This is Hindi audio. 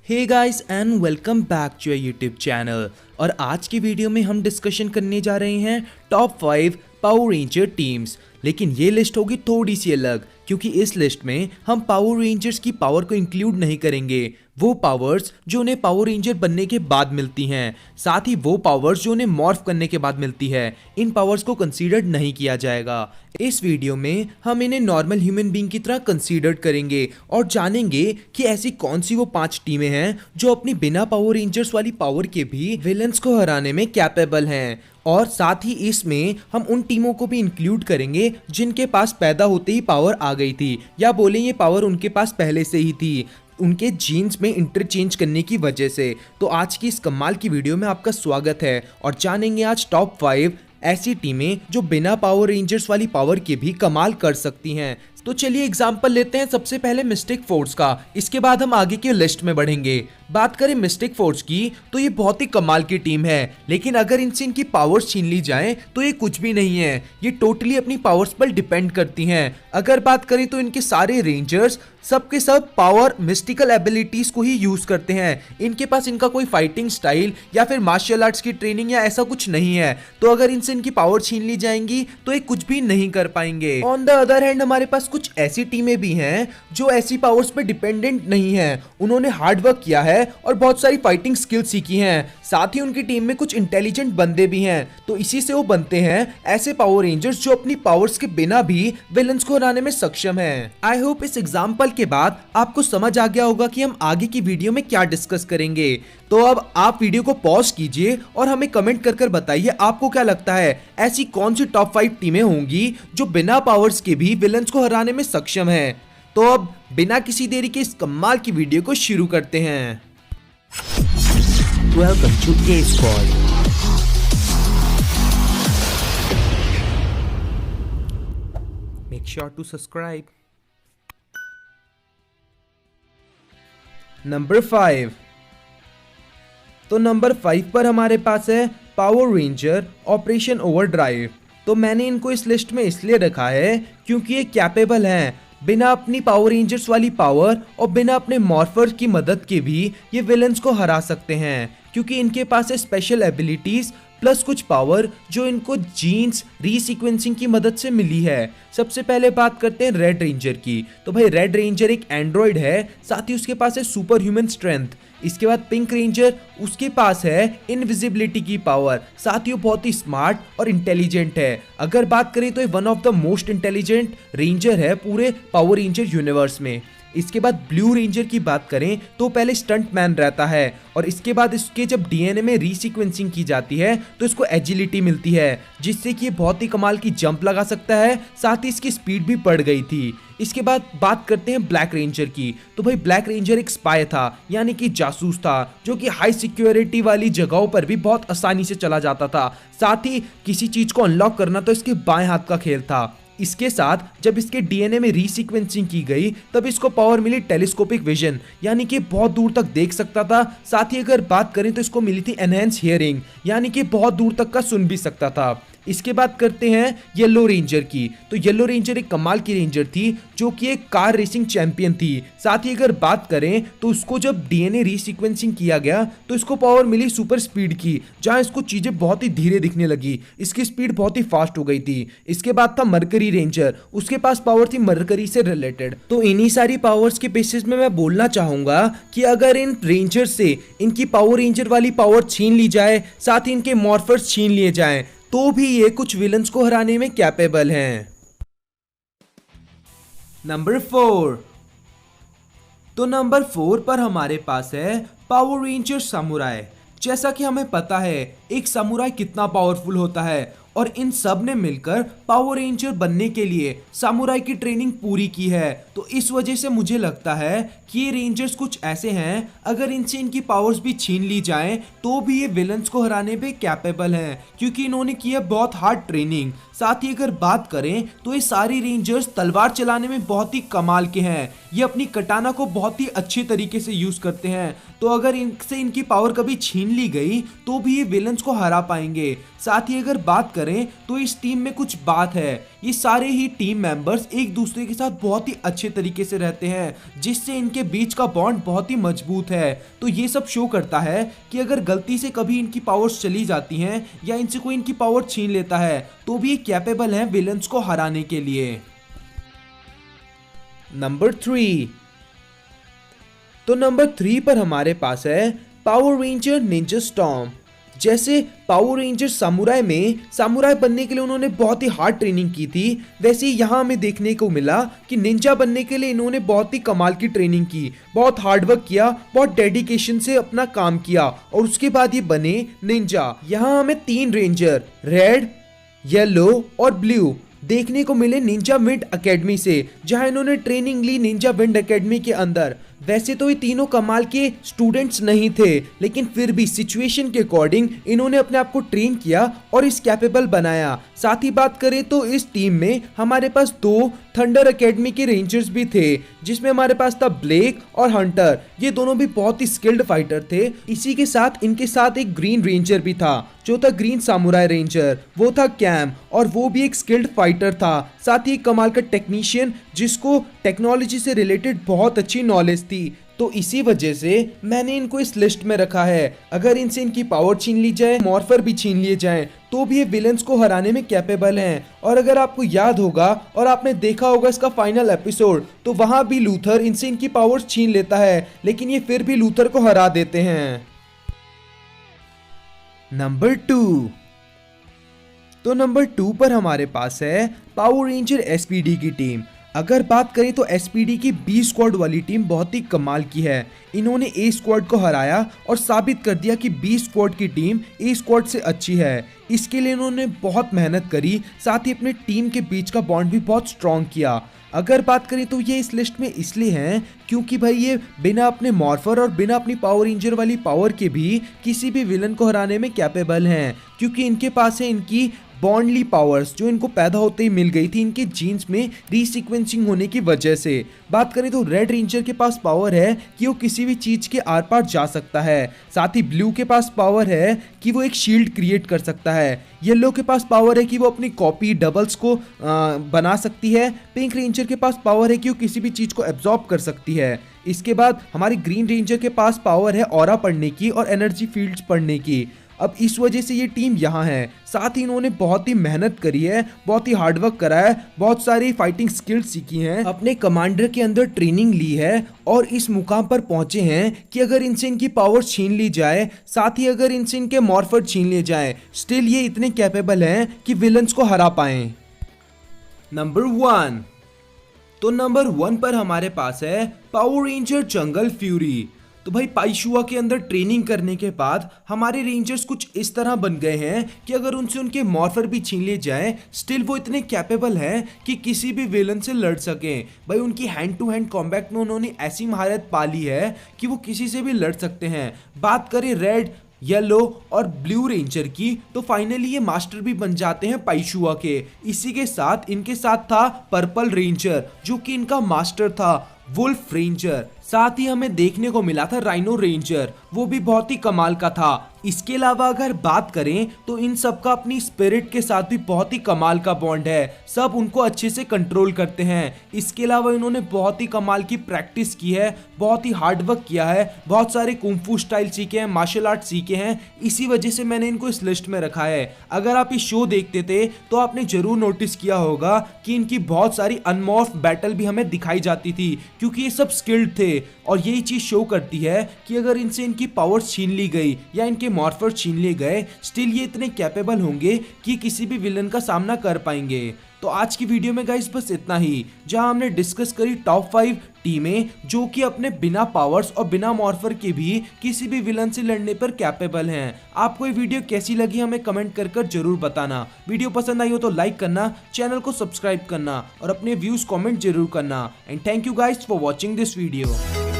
Hey guys and welcome back to your YouTube channel. और आज की वीडियो में हम डिस्कशन करने जा रहे हैं टॉप 5 पावर रेंजर टीम्स। लेकिन ये लिस्ट होगी थोड़ी सी अलग, क्योंकि इस लिस्ट में हम पावर रेंजर्स की पावर को इंक्लूड नहीं करेंगे। वो पावर्स जो उन्हें पावर रेंजर बनने के बाद मिलती हैं, साथ ही वो पावर्स जो उन्हें मॉर्फ करने के बाद मिलती है, इन पावर्स को कंसीडर नहीं किया जाएगा। इस वीडियो में हम इन्हें नॉर्मल ह्यूमन बीइंग की तरह कंसीडर करेंगे और जानेंगे कि ऐसी कौन सी वो 5 टीमें हैं जो अपनी बिना पावर रेंजर्स वाली पावर के भी विलन्स को हराने में कैपेबल हैं। और साथ ही इसमें हम उन टीमों को भी इंक्लूड करेंगे जिनके पास पैदा होते ही पावर आ गई थी, या बोले ये पावर उनके पास पहले से ही थी, उनके जीन्स में इंटरचेंज करने की वजह से। तो आज की इस कमाल की वीडियो में आपका स्वागत है और जानेंगे आज टॉप 5 ऐसी टीमें जो बिना पावर रेंजर्स वाली पावर के भी कमाल कर सकती हैं। तो चलिए एग्जांपल लेते हैं सबसे पहले मिस्टिक फोर्स का, इसके बाद हम आगे की लिस्ट में बढ़ेंगे। बात करें मिस्टिक फोर्स की तो ये बहुत ही कमाल की टीम है, लेकिन अगर इनसे इनकी पावर्स छीन ली जाए तो ये कुछ भी नहीं है। ये टोटली अपनी पावर्स पर डिपेंड करती हैं। अगर बात करें तो इनके सारे रेंजर्स सबके सब पावर मिस्टिकल एबिलिटीज को ही यूज करते हैं। इनके पास इनका कोई फाइटिंग स्टाइल या फिर मार्शल आर्ट्स की ट्रेनिंग या ऐसा कुछ नहीं है। तो अगर इनसे इनकी पावर छीन ली जाएंगी तो ये कुछ भी नहीं कर पाएंगे। ऑन द अदर हैंड हमारे पास कुछ ऐसी टीमें भी हैं जो ऐसी पावर्स पे डिपेंडेंट नहीं है। उन्होंने हार्ड वर्क किया है और बहुत सारी फाइटिंग स्किल्स सीखी हैं। साथ ही उनकी टीम में कुछ इंटेलिजेंट बंदे भी हैं। तो इसी से वो बनते हैं ऐसे पावर रेंजर्स जो अपनी पावर्स के बिना भी विलन्स को हराने में सक्षम हैं। आई होप इस एग्जांपल के बाद आपको समझ आ गया होगा कि हम आगे की वीडियो में क्या डिस्कस करेंगे। तो अब आप वीडियो को पॉज कीजिए और हमें कमेंट कर कर बताइए आपको क्या लगता है ऐसी कौन सी टॉप 5 टीमें होंगी जो बिना पावर्स के भी विलन्स को हराने में सक्षम है। तो अब बिना किसी देरी के इस कमाल की वीडियो को शुरू करते हैं। Welcome to K squad. Make sure to subscribe. Number 5। तो नंबर 5 पर हमारे पास है पावर रेंजर ऑपरेशन ओवरड्राइव। तो मैंने इनको इस लिस्ट में इसलिए रखा है क्योंकि ये कैपेबल हैं। बिना अपनी पावर रेंजर्स वाली पावर और बिना अपने मॉर्फर्स की मदद के भी ये विलन्स को हरा सकते हैं, क्योंकि इनके पास है स्पेशल एबिलिटीज प्लस कुछ पावर जो इनको जीन्स रीसीक्वेंसिंग की मदद से मिली है। सबसे पहले बात करते हैं रेड रेंजर की। तो भाई रेड रेंजर एक एंड्रॉइड है, साथ ही उसके पास है सुपर ह्यूमन स्ट्रेंथ। इसके बाद पिंक रेंजर, उसके पास है इनविजिबिलिटी की पावर, साथ ही वो बहुत ही स्मार्ट और इंटेलिजेंट है। अगर बात करें तो ये one of the most intelligent ranger है पूरे पावर रेंजर यूनिवर्स में। इसके बाद ब्लू रेंजर की बात करें तो पहले स्टंट मैन रहता है, और इसके बाद इसके जब डीएनए में रीसीक्वेंसिंग की जाती है तो इसको एजिलिटी मिलती है, जिससे कि ये बहुत ही कमाल की जंप लगा सकता है। साथ ही इसकी स्पीड भी बढ़ गई थी। इसके बाद बात करते हैं ब्लैक रेंजर की। तो भाई ब्लैक रेंजर एक स्पाई था, यानी कि जासूस था, जो कि हाई सिक्योरिटी वाली जगहों पर भी बहुत आसानी से चला जाता था। साथ ही किसी चीज को अनलॉक करना तो इसके बाएं हाथ का खेल था। इसके साथ जब इसके डीएनए में रीसीक्वेंसिंग की गई तब इसको पावर मिली टेलीस्कोपिक विजन, यानी कि बहुत दूर तक देख सकता था। साथ ही अगर बात करें तो इसको मिली थी एनहेंस हियरिंग, यानी कि बहुत दूर तक का सुन भी सकता था। इसके बाद करते हैं येलो रेंजर की। तो येलो रेंजर एक कमाल की रेंजर थी जो कि एक कार रेसिंग चैंपियन थी। साथ ही अगर बात करें तो उसको जब डीएनए रीसीक्वेंसिंग किया गया तो इसको पावर मिली सुपर स्पीड की, जहां इसको चीजें बहुत ही धीरे दिखने लगी। इसकी स्पीड बहुत ही फास्ट हो गई थी। इसके बाद था मरकरी रेंजर, उसके पास पावर थी मरकरी से रिलेटेड। तो इन्हीं सारी पावर्स के बेसिस में मैं बोलना चाहूंगा कि अगर इन रेंजर से इनकी पावर रेंजर वाली पावर छीन ली जाए, साथ ही इनके मॉर्फर्स छीन लिए जाए, तो भी ये कुछ विलन्स को हराने में कैपेबल हैं। नंबर 4। तो नंबर 4 पर हमारे पास है पावर रेंजर सामुराई। जैसा कि हमें पता है एक सामुराई कितना पावरफुल होता है, और इन सब ने मिलकर पावर रेंजर बनने के लिए सामुराई की ट्रेनिंग पूरी की है। तो इस वजह से मुझे लगता है कि ये रेंजर्स कुछ ऐसे हैं, अगर इनसे इनकी पावर्स भी छीन ली जाएं तो भी ये विलन्स को हराने पे कैपेबल हैं, क्योंकि इन्होंने की है बहुत हार्ड ट्रेनिंग। साथ ही अगर बात करें तो ये सारी रेंजर्स तलवार चलाने में बहुत ही कमाल के हैं। ये अपनी कटाना को बहुत ही अच्छे तरीके से यूज करते हैं। तो अगर इनसे इनकी पावर कभी छीन ली गई तो भी ये विलन्स को हरा पाएंगे। साथ ही अगर बात करें करें तो इस टीम में कुछ बात है, ये सारे ही टीम मेंबर्स एक दूसरे के साथ बहुत ही अच्छे तरीके से रहते हैं, जिससे इनके बीच का बॉन्ड बहुत ही मजबूत है। तो ये सब शो करता है कि अगर गलती से कभी इनकी पावर्स चली जाती हैं या इनसे कोई इनकी पावर छीन लेता है तो भी ये कैपेबल हैं विलन्स को हराने के लिए। नंबर 3। तो नंबर 3 पर हमारे पास है पावर रेंजर निंजा स्टॉर्म। जैसे पावर रेंजर सामुराई में सामुराई बनने के लिए उन्होंने बहुत ही हार्ड ट्रेनिंग की थी, वैसे ही यहाँ हमें देखने को मिला कि निंजा बनने के लिए इन्होंने बहुत ही कमाल की ट्रेनिंग की, बहुत हार्ड वर्क किया, बहुत डेडिकेशन से अपना काम किया और उसके बाद ये बने निंजा। यहाँ हमें 3 रेंजर रेड, येलो और ब्लू देखने को मिले निंजा विंड एकेडमी से, जहां इन्होंने ट्रेनिंग ली निंजा विंड एकेडमी के अंदर। वैसे तो ये तीनों कमाल के स्टूडेंट्स नहीं थे, लेकिन फिर भी सिचुएशन के अकॉर्डिंग इन्होंने अपने आप को ट्रेन किया और इस कैपेबल बनाया। साथ ही बात करें तो इस टीम में हमारे पास 2 थंडर एकेडमी के रेंजर्स भी थे, जिसमें हमारे पास था ब्लेक और हंटर। ये दोनों भी बहुत ही स्किल्ड फाइटर थे। इसी के साथ इनके साथ एक ग्रीन रेंजर भी था, जो था ग्रीन सामुराई रेंजर, वो था कैम, और वो भी एक स्किल्ड फाइटर था, साथ ही कमाल का टेक्नीशियन जिसको टेक्नोलॉजी से रिलेटेड बहुत अच्छी नॉलेज थी। तो इसी वजह से मैंने इनको इस लिस्ट में रखा है। अगर इनसे इनकी पावर छीन ली जाए, मॉर्फर भी छीन लिए जाएं, तो भी ये विलन्स को हराने में कैपेबल हैं। और अगर आपको याद होगा और आपने देखा होगा इसका फाइनल एपिसोड, तो वहां भी लूथर इनसे इनकी पावर्स छीन लेता है, लेकिन ये फिर भी लूथर को हरा देते हैं। नंबर 2। तो नंबर 2 पर हमारे पास है पावर रेंजर एसपीडी की टीम। अगर बात करें तो एसपीडी की बी स्क्वाड वाली टीम बहुत ही कमाल की है। इन्होंने ए स्क्वाड को हराया और साबित कर दिया कि बी स्क्वाड की टीम ए स्क्वाड से अच्छी है। इसके लिए इन्होंने बहुत मेहनत करी, साथ ही अपने टीम के बीच का बॉन्ड भी बहुत स्ट्रॉन्ग किया। अगर बात करें तो ये इस लिस्ट में इसलिए हैं क्योंकि भाई ये बिना अपने मॉर्फर और बिना अपनी पावर रेंजर वाली पावर के भी किसी भी विलन को हराने में कैपेबल हैं, क्योंकि इनके पास है इनकी बॉन्डली पावर्स, जो इनको पैदा होते ही मिल गई थी इनके जीन्स में रीसीक्वेंसिंग होने की वजह से। बात करें तो रेड रेंजर के पास पावर है कि वो किसी भी चीज के आर पार जा सकता है। साथ ही ब्लू के पास पावर है कि वो एक शील्ड क्रिएट कर सकता है। येलो के पास पावर है कि वो अपनी कॉपी डबल्स को बना सकती है। पिंक रेंजर के पास पावर है कि वो किसी भी चीज को एब्जॉर्ब कर सकती है। इसके बाद हमारी ग्रीन रेंजर के पास पावर है ऑरा पढ़ने की और एनर्जी फील्ड्स पढ़ने की। अब इस वजह से ये टीम यहाँ है। साथ ही इन्होंने बहुत ही मेहनत करी है, बहुत ही हार्डवर्क करा है, बहुत सारी फाइटिंग स्किल्स सीखी हैं, अपने कमांडर के अंदर ट्रेनिंग ली है और इस मुकाम पर पहुंचे हैं कि अगर इनसे इनकी पावर छीन ली जाए, साथ ही अगर इनसे इनके मॉर्फर छीन लिए जाए, स्टिल ये इतने कैपेबल हैं कि विलन्स को हरा पाएं। नंबर 1। तो नंबर 1 पर हमारे पास है पावर रेंजर जंगल फ्यूरी। तो भाई पाइशुआ के अंदर ट्रेनिंग करने के बाद हमारे रेंजर्स कुछ इस तरह बन गए हैं कि अगर उनसे उनके मॉर्फर भी छीन लिए जाए, स्टिल वो इतने कैपेबल हैं कि किसी भी विलन से लड़ सकें। भाई उनकी हैंड टू हैंड कॉम्बैट में उन्होंने ऐसी महारत पाली है कि वो किसी से भी लड़ सकते हैं। बात करें रेड, येलो और ब्लू रेंजर की, तो फाइनली ये मास्टर भी बन जाते हैं पाइशुआ के। इसी के साथ इनके साथ था पर्पल रेंजर, जो कि इनका मास्टर था वुल्फ रेंजर। साथ ही हमें देखने को मिला था राइनो रेंजर, वो भी बहुत ही कमाल का था। इसके अलावा अगर बात करें तो इन सब का अपनी स्पिरिट के साथ भी बहुत ही कमाल का बॉन्ड है, सब उनको अच्छे से कंट्रोल करते हैं। इसके अलावा इन्होंने बहुत ही कमाल की प्रैक्टिस की है, बहुत ही हार्डवर्क किया है, बहुत सारे कुंफू स्टाइल सीखे हैं, मार्शल आर्ट सीखे हैं। इसी वजह से मैंने इनको इस लिस्ट में रखा है। अगर आप इस शो देखते थे तो आपने जरूर नोटिस किया होगा कि इनकी बहुत सारी अनमॉर्फ बैटल भी हमें दिखाई जाती थी, क्योंकि ये सब स्किल्ड थे। और यही चीज शो करती है कि अगर इनसे इनकी पावर छीन ली गई या इनके मॉर्फर छीन लिए गए, स्टिल ये इतने कैपेबल होंगे कि किसी भी विलन का सामना कर पाएंगे। तो आज की वीडियो में गाइस बस इतना ही, जहां हमने डिस्कस करी टॉप 5 टीमें जो कि अपने बिना पावर्स और बिना मॉर्फर के भी किसी भी विलन से लड़ने पर कैपेबल हैं। आपको ये वीडियो कैसी लगी हमें कमेंट कर जरूर बताना। वीडियो पसंद आई हो तो लाइक करना, चैनल को सब्सक्राइब करना और अपने व्यूज कमेंट जरूर करना। And thank you guys for watching this video.